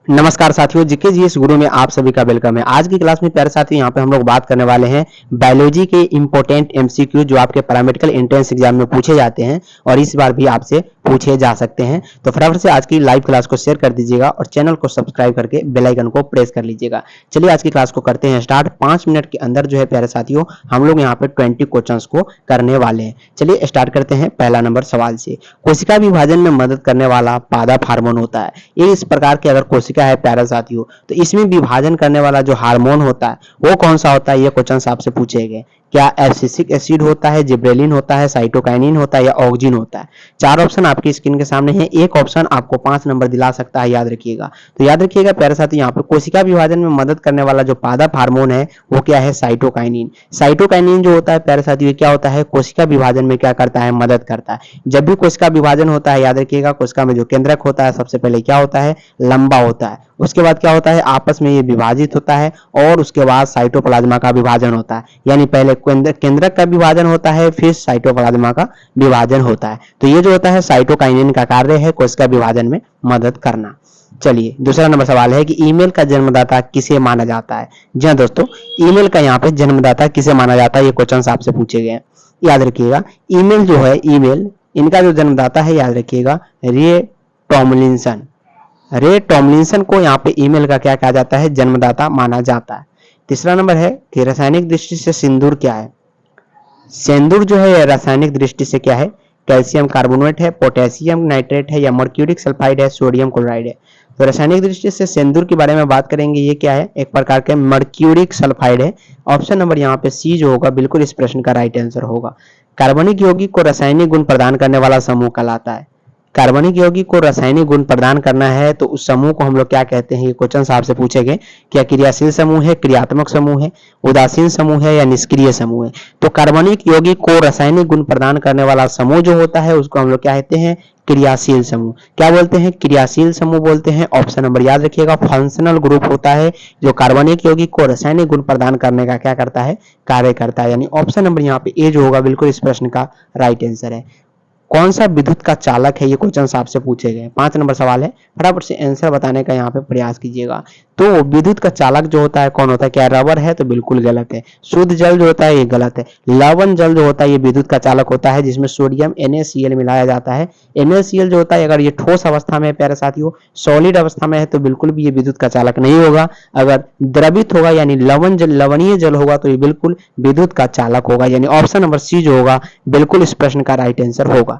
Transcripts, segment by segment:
नमस्कार साथियों, जीके जी इस गुरु में आप सभी का वेलकम है। आज की क्लास में प्यारे साथियों यहाँ पे हम लोग बात करने वाले हैं बायोलॉजी के इंपॉर्टेंट एमसीक्यू जो आपके पैरामेडिकल एंट्रेंस एग्जाम में पूछे जाते हैं और इस बार भी आपसे पूछे जा सकते हैं। तो फटाफट से आज की लाइव क्लास को शेयर कर दीजिएगा और चैनल को सब्सक्राइब करके बेल आइकन को प्रेस कर लीजिएगा। चलिए आज की क्लास को करते हैं स्टार्ट। 5 मिनट के अंदर जो है प्यारे साथियों हम लोग यहाँ पे 20 क्वेश्चंस को करने वाले हैं। चलिए स्टार्ट करते हैं पहला नंबर सवाल से। कोशिका विभाजन में मदद करने वाला पादप हार्मोन होता है। ये इस प्रकार के अगर कोशिका है प्यारे साथियों तो इसमें विभाजन करने वाला जो हार्मोन होता है वो कौन सा होता है, ये क्वेश्चन आपसे पूछे गए। क्या एब्सिसिक एसिड होता है, जिब्रेलिन होता है, साइटोकाइनिन होता है या ऑक्सिन होता है। 4 ऑप्शन आपकी स्क्रीन के सामने है। एक ऑप्शन आपको 5 नंबर दिला सकता है, याद रखिएगा। तो याद रखिएगा प्यारे साथी, यहाँ पर कोशिका विभाजन में मदद करने वाला जो पादप हार्मोन है वो क्या है, साइटोकाइनिन। साइटोकाइनिन जो होता है प्यारे साथी क्या होता है, कोशिका विभाजन में क्या करता है, मदद करता है। जब भी कोशिका विभाजन होता है याद रखिएगा कोशिका में जो केंद्रक होता है सबसे पहले क्या होता है, लंबा होता है। उसके बाद क्या होता है, आपस में ये विभाजित होता है और उसके बाद साइटोप्लाज्मा का विभाजन होता है। यानी पहले केंद्रक का विभाजन होता है फिर साइटोप्लाज्मा का विभाजन होता है। तो ये जो होता है साइटोकाइनिन का कार्य है कोशिका विभाजन में मदद करना। चलिए दूसरा नंबर सवाल है कि ईमेल का जन्मदाता किसे माना जाता है। जी हाँ दोस्तों, ईमेल का यहाँ पे जन्मदाता किसे माना जाता है, ये क्वेश्चन आपसे पूछे गए। याद रखिएगा ईमेल जो है, ईमेल इनका जो जन्मदाता है याद रखिएगा रे टॉमलिंसन। रे टॉमलिंसन को यहाँ पे ईमेल का क्या कहा जाता है, जन्मदाता माना जाता है। तीसरा नंबर है कि रासायनिक दृष्टि से सिंदूर क्या है। सिंदूर जो है रासायनिक दृष्टि से क्या है, कैल्शियम कार्बोनेट है, पोटेशियम नाइट्रेट है या मर्क्यूरिक सल्फाइड है, सोडियम क्लोराइड है। तो रासायनिक दृष्टि से सिंदूर के बारे में बात करेंगे, ये क्या है, एक प्रकार के मर्क्यूरिक सल्फाइड है। ऑप्शन नंबर यहाँ पे सी जो होगा बिल्कुल इस प्रश्न का राइट आंसर होगा। कार्बनिक यौगिक को रासायनिक गुण प्रदान करने वाला समूह कहलाता है। कार्बनिक यौगिक को रासायनिक गुण प्रदान करना है तो उस समूह को हम लोग क्या कहते हैं, ये क्वेश्चन आपसे पूछे गए। क्या क्रियाशील समूह है, क्रियात्मक समूह है, उदासीन समूह है या निष्क्रिय समूह है। तो कार्बनिक यौगिक को रासायनिक गुण प्रदान करने वाला समूह जो होता है उसको हम लोग क्या कहते हैं, क्रियाशील समूह। क्या बोलते हैं, क्रियाशील समूह बोलते हैं। ऑप्शन नंबर याद रखिएगा फंक्शनल ग्रुप होता है जो कार्बनिक यौगिक को रासायनिक गुण प्रदान करने का क्या करता है, कार्य करता है। यानी ऑप्शन नंबर यहाँ पे ए जो होगा बिल्कुल इस प्रश्न का राइट आंसर है। कौन सा विद्युत का चालक है, ये क्वेश्चन आपसे पूछे गए। 5 नंबर सवाल है, फटाफट से आंसर बताने का यहाँ पे प्रयास कीजिएगा। तो विद्युत का चालक जो होता है कौन होता है, क्या रबर है, तो बिल्कुल गलत है। शुद्ध जल जो होता है ये गलत है। लवण जल जो होता है ये विद्युत का चालक होता है जिसमें सोडियम NaCl मिलाया जाता है। NaCl जो होता है अगर ये ठोस अवस्था में प्यारे साथियों, सॉलिड अवस्था में है तो बिल्कुल भी ये विद्युत का चालक नहीं होगा। अगर द्रवित होगा यानी लवण जल, लवणीय जल होगा तो ये बिल्कुल विद्युत का चालक होगा। यानी ऑप्शन नंबर सी जो होगा बिल्कुल इस प्रश्न का राइट आंसर होगा।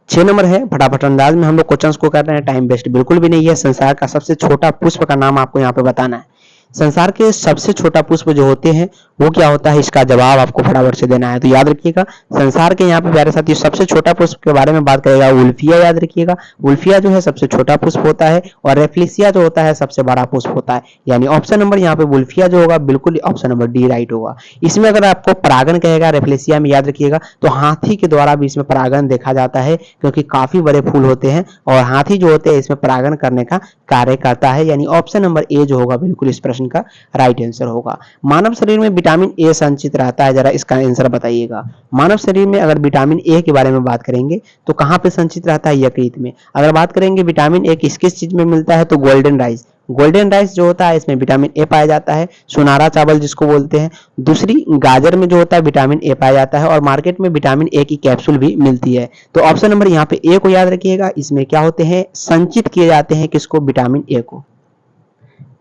6 नंबर है, फटाफट अंदाज में हम लोग क्वेश्चंस को कर रहे हैं, टाइम वेस्ट बिल्कुल भी नहीं है। संसार का सबसे छोटा पुष्प का नाम आपको यहाँ पे बताना है। संसार के सबसे छोटा पुष्प जो होते हैं वो क्या होता है, इसका जवाब आपको फटाफट से देना है। तो याद रखिएगा संसार के यहाँ पे प्यारे साथी सबसे छोटा पुष्प के बारे में बात करेगा उल्फिया। याद रखिएगा उल्फिया जो है सबसे छोटा पुष्प होता है और रेफ्लिसिया जो होता है सबसे बड़ा पुष्प होता है। यानी ऑप्शन नंबर यहाँ पे उल्फिया जो होगा बिल्कुल ऑप्शन नंबर डी राइट होगा। इसमें अगर आपको परागण कहेगा रेफ्लिसिया में याद रखिएगा तो हाथी के द्वारा भी इसमें परागण देखा जाता है क्योंकि काफी बड़े फूल होते हैं और हाथी जो होते हैं इसमें परागण करने का कार्य करता है। यानी ऑप्शन नंबर ए जो होगा बिल्कुल इस प्रश्न का राइट आंसर होगा। मानव शरीर में विटामिन ए संचित रहता है, जरा इसका आंसर बताइएगा। मानव शरीर में अगर विटामिन ए के बारे में बात करेंगे तो कहां पे संचित रहता है, यकृत में। अगर बात करेंगे विटामिन ए किस किस चीज में मिलता है तो गोल्डन राइस। गोल्डन राइस जो होता है इसमें विटामिन ए पाया जाता है। सुनहरा चावल जिसको बोलते हैं। दूसरी गाजर में जो होता है विटामिन ए पाया जाता है और मार्केट में विटामिन ए की कैप्सूल भी मिलती है। तो ऑप्शन नंबर यहाँ पे ए को याद रखिएगा, इसमें क्या होते हैं, संचित किए जाते हैं किसको, विटामिन ए को।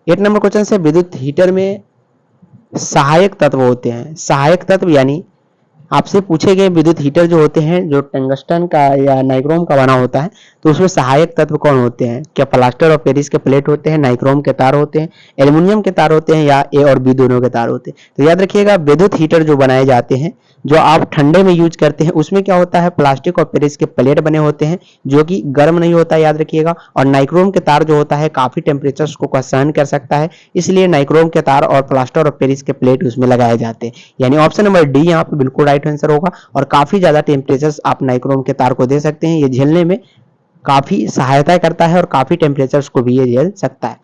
8 नंबर क्वेश्चन से विद्युत हीटर में सहायक तत्व होते हैं। सहायक तत्व यानी आपसे पूछे गए विद्युत हीटर जो होते हैं जो टंगस्टन का या नाइक्रोम का बना होता है तो उसमें सहायक तत्व कौन होते हैं। क्या प्लास्टर ऑफ पेरिस के प्लेट होते हैं, नाइक्रोम के तार होते हैं, एल्युमिनियम के तार होते हैं या ए और बी दोनों के तार होते हैं। तो याद रखिएगा विद्युत हीटर जो बनाए जाते हैं जो आप ठंडे में यूज करते हैं उसमें क्या होता है, प्लास्टिक और पेरिस के प्लेट बने होते हैं जो कि गर्म नहीं होता, याद रखिएगा। और नाइक्रोम के तार जो होता है काफी टेम्परेचर्स को सहन कर सकता है, इसलिए नाइक्रोम के तार और प्लास्टर और पेरिस के प्लेट उसमें लगाए जाते हैं। यानी ऑप्शन नंबर डी यहाँ पे बिल्कुल राइट आंसर होगा। और काफी ज्यादा टेम्परेचर्स आप नाइक्रोम के तार को दे सकते हैं, ये झेलने में काफी सहायता करता है और काफी टेम्परेचर्स को भी ये झेल सकता है।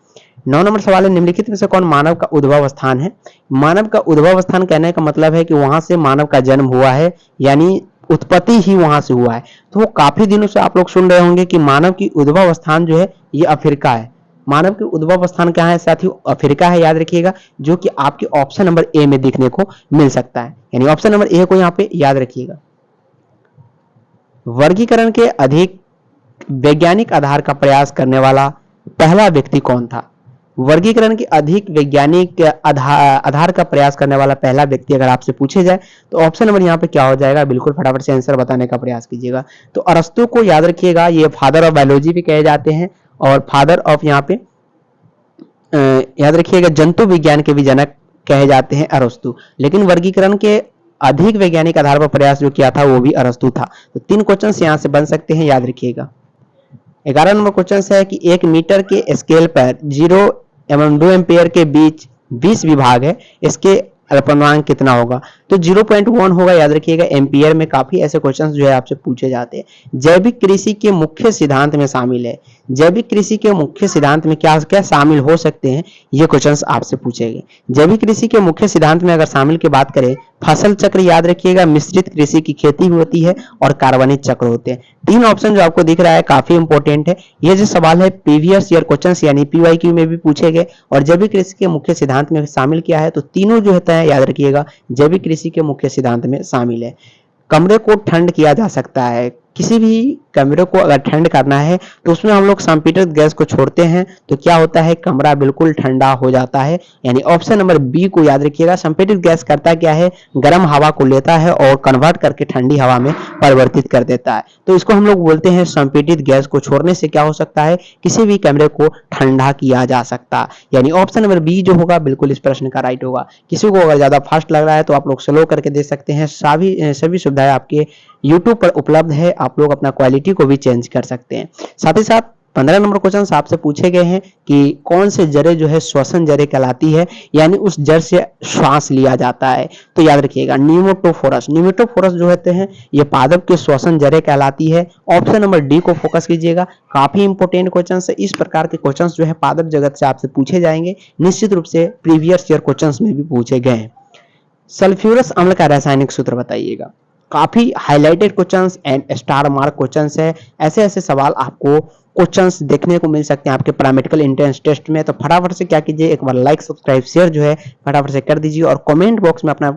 9 नंबर सवाल है, निम्नलिखित में से कौन मानव का उद्भव स्थान है। मानव का उद्भव स्थान कहने का मतलब है कि वहां से मानव का जन्म हुआ है, यानी उत्पत्ति ही वहां से हुआ है। तो काफी दिनों से आप लोग सुन रहे होंगे कि मानव की उद्भव स्थान जो है ये अफ्रीका है। मानव के उद्भव स्थान कहाँ है साथियों? अफ्रीका है, याद रखिएगा, जो कि आपके ऑप्शन नंबर ए में देखने को मिल सकता है, यानी ऑप्शन नंबर ए को यहाँ पे याद रखिएगा। वर्गीकरण के अधिक वैज्ञानिक आधार का प्रयास करने वाला पहला व्यक्ति कौन था? वर्गीकरण के अधिक वैज्ञानिक आधार का प्रयास करने वाला पहला व्यक्ति अगर आपसे पूछे जाए तो ऑप्शन नंबर यहाँ पे क्या हो जाएगा? बिल्कुल फटाफट से आंसर बताने का प्रयास कीजिएगा। तो अरस्तु को याद रखिएगा, ये फादर ऑफ बायोलॉजी भी कहे जाते हैं और फादर ऑफ यहाँ पे याद रखिएगा जंतु विज्ञान के भी जनक कहे जाते हैं अरस्तु। लेकिन वर्गीकरण के अधिक वैज्ञानिक आधार पर प्रयास जो किया था वो भी अरस्तु था। तो 3 क्वेश्चन यहाँ से बन सकते हैं, याद रखिएगा। 11 नंबर क्वेश्चन है कि 1 मीटर के स्केल पर 0 एवं 2 एम्पियर के बीच 20 विभाग है, इसके अल्पतमांक कितना होगा? तो 0.1 होगा, याद रखिएगा। एम्पियर में काफी ऐसे क्वेश्चंस जो है आपसे पूछे जाते हैं। जैविक कृषि के मुख्य सिद्धांत में शामिल है, जैविक कृषि के मुख्य सिद्धांत में क्या क्या शामिल हो सकते हैं, ये क्वेश्चंस आपसे पूछे गए। जैविक कृषि के मुख्य सिद्धांत में अगर शामिल की बात करें, फसल चक्र याद रखिएगा, मिश्रित कृषि की खेती भी होती है और कार्बनिक चक्र होते हैं। 3 ऑप्शन जो आपको दिख रहा है काफी इंपॉर्टेंट है। ये जो सवाल है प्रीवियस ईयर क्वेश्चंस यानी पीवाईक्यू में भी पूछे गए और जैविक कृषि के मुख्य सिद्धांत में शामिल किया है। तो तीनों जो होता है याद रखिएगा जैविक कृषि के मुख्य सिद्धांत में शामिल है। कमरे को ठंड किया जा सकता है, किसी भी कमरे को अगर ठंड करना है तो उसमें हम लोग संपीड़ित गैस को छोड़ते हैं तो क्या होता है? कमरा बिल्कुल ठंडा हो जाता है, यानी ऑप्शन नंबर बी को याद रखिएगा। संपीड़ित गैस करता क्या है? गर्म हवा को लेता है और कन्वर्ट करके ठंडी हवा में परिवर्तित कर देता है। तो इसको हम लोग बोलते हैं संपीड़ित गैस को छोड़ने से क्या हो सकता है? किसी भी कमरे को ठंडा किया जा सकता है, यानी ऑप्शन नंबर बी जो होगा बिल्कुल इस प्रश्न का राइट होगा। किसी को अगर ज्यादा फास्ट लग रहा है तो आप लोग स्लो करके देख सकते हैं। सभी सुविधाएं आपके YouTube पर उपलब्ध है, आप लोग अपना क्वालिटी को भी चेंज कर सकते हैं। साथ ही साथ 15 नंबर क्वेश्चन आपसे पूछे गए हैं कि कौन से जड़ें जो है श्वसन जड़ें कहलाती है, यानी उस जड़ से श्वास लिया जाता है। तो याद रखिएगा निमेटोफोरस, निमेटोफोरस जो होते हैं ये पादप के श्वसन जड़ें कहलाती है। ऑप्शन नंबर डी को फोकस कीजिएगा, काफी इंपॉर्टेंट क्वेश्चन है। इस प्रकार के क्वेश्चन जो है पादप जगत से आपसे पूछे जाएंगे, निश्चित रूप से प्रीवियस ईयर क्वेश्चन में भी पूछे गए हैं। सल्फ्यूरस अम्ल का रासायनिक सूत्र बताइएगा। काफी highlighted questions and star mark questions है। ऐसे सवाल आपको क्वेश्चंस देखने को मिल सकते हैं आपके पैरामेडिकल एंट्रेंस टेस्ट में। तो फटाफट से क्या कीजिए, एक बार लाइक सब्सक्राइब शेयर जो है फटाफट से कर दीजिए और कमेंट बॉक्स में अपना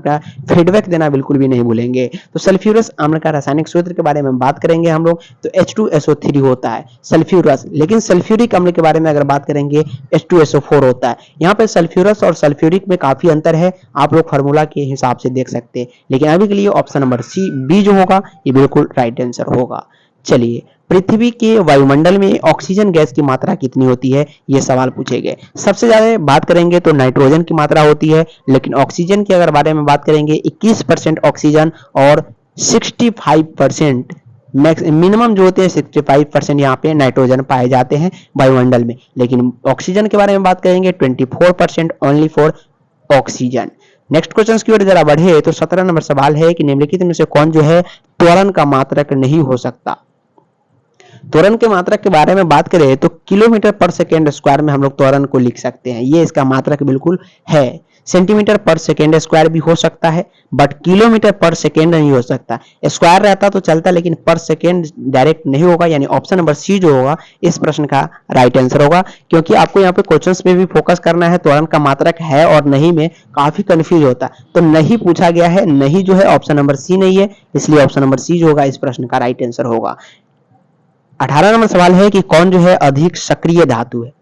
फीडबैक देना बिल्कुल भी नहीं भूलेंगे। तो सल्फ्यूरस अम्ल का रासायनिक सूत्र के बारे में बात करेंगे हम लोग, तो H2SO3 होता है सल्फ्यूरस। लेकिन सल्फ्यूरिक अम्ल के बारे में अगर बात करेंगे H2SO4 होता है। यहाँ पे सल्फ्यूरस और सल्फ्यूरिक में काफी अंतर है, आप लोग फार्मूला के हिसाब से देख सकते हैं। लेकिन अभी के लिए ऑप्शन नंबर सी बी जो होगा ये बिल्कुल राइट आंसर होगा। चलिए, पृथ्वी के वायुमंडल में ऑक्सीजन गैस की मात्रा कितनी होती है, ये सवाल पूछे गए। सबसे ज्यादा बात करेंगे तो नाइट्रोजन की मात्रा होती है, लेकिन ऑक्सीजन के अगर बारे में बात करेंगे 21% ऑक्सीजन और 65% मिनिमम जो होते हैं 65% यहाँ पे नाइट्रोजन पाए जाते हैं वायुमंडल में। लेकिन ऑक्सीजन के बारे में बात करेंगे 24% only for oxygen. Next question की ओर जरा बढ़े तो 17 नंबर सवाल है कि निम्नलिखित में से कौन जो है त्वरण का मात्रक नहीं हो सकता। त्वरण के मात्रक के बारे में बात करें तो किलोमीटर पर सेकेंड स्क्वायर में हम लोग त्वरण को लिख सकते हैं, ये इसका मात्रक बिल्कुल है। सेंटीमीटर पर सेकेंड स्क्वायर भी हो सकता है बट किलोमीटर पर सेकेंड नहीं हो सकता। स्क्वायर रहता तो चलता लेकिन पर सेकेंड डायरेक्ट नहीं होगा, यानी ऑप्शन नंबर सी जो होगा इस प्रश्न का राइट आंसर होगा। क्योंकि आपको यहाँ पे क्वेश्चंस में भी फोकस करना है, त्वरण का मात्रक है और नहीं में काफी कंफ्यूज होता है। तो नहीं पूछा गया है, नहीं जो है ऑप्शन नंबर सी नहीं है, इसलिए ऑप्शन नंबर सी जो होगा इस प्रश्न का राइट आंसर होगा। 18 नंबर सवाल है कि कौन जो है अधिक सक्रिय धातु है।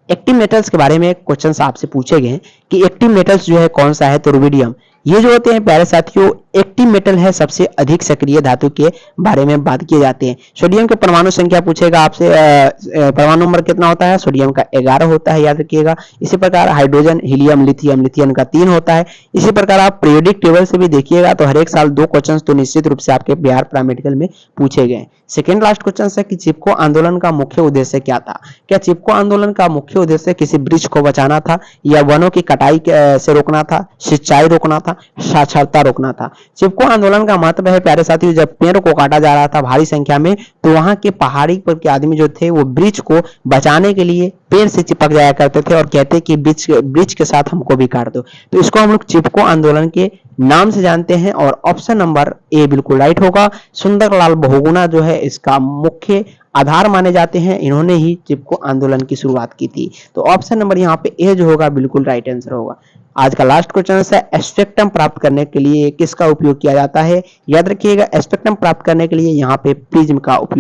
एक्टिव मेटल्स के बारे में क्वेश्चन आपसे पूछे गए कि एक्टिव मेटल्स जो है कौन सा है, तो रुबिडियम। ये जो होते हैं प्यारे साथियों एक्टिव मेटल है, सबसे अधिक सक्रिय धातु के बारे में बात किए जाते हैं। सोडियम के परमाणु संख्या पूछेगा आपसे, परमाणु नंबर कितना होता है, सोडियम का 11 होता है, याद रखिएगा। इसी प्रकार हाइड्रोजन, हीलियम, लिथियम, लिथियम का 3 होता है। इसी प्रकार आप पीरियोडिक टेबल से भी देखिएगा तो हर एक साल 2 क्वेश्चन तो निश्चित रूप से आपके बिहार पैरामेडिकल में पूछे गए। सेकेंड लास्ट क्वेश्चन है कि चिपको आंदोलन का मुख्य उद्देश्य क्या था। क्या चिपको आंदोलन का मुख्य उद्देश्य किसी वृक्ष को बचाना था, या वनों की कटाई से रोकना था, सिंचाई रोकना था, साक्षरता रोकना था। चिपको आंदोलन का महत्व है प्यारे साथियों, जब पेड़ को काटा जा रहा था भारी संख्या में तो वहां के पहाड़ी पर के आदमी जो थे वो वृक्ष को बचाने के लिए पेड़ से चिपक जाया करते थे और कहते कि वृक्ष के साथ हमको भी काट दो। तो इसको हम लोग चिपको आंदोलन के नाम से जानते हैं और ऑप्शन नंबर ए बिल्कुल राइट होगा। सुंदरलाल बहुगुणा जो है इसका मुख्य आधार माने जाते हैं, इन्होंने ही चिपको आंदोलन की शुरुआत की थी। तो ऑप्शन नंबर यहाँ पे ए जो होगा बिल्कुल राइट आंसर होगा। आज का लास्ट क्वेश्चन है, स्पेक्ट्रम प्राप्त करने के लिए किसका उपयोग किया जाता है? याद रखिएगा, स्पेक्ट्रम प्राप्त करने के लिए यहाँ पे प्रिज्म का उपयोग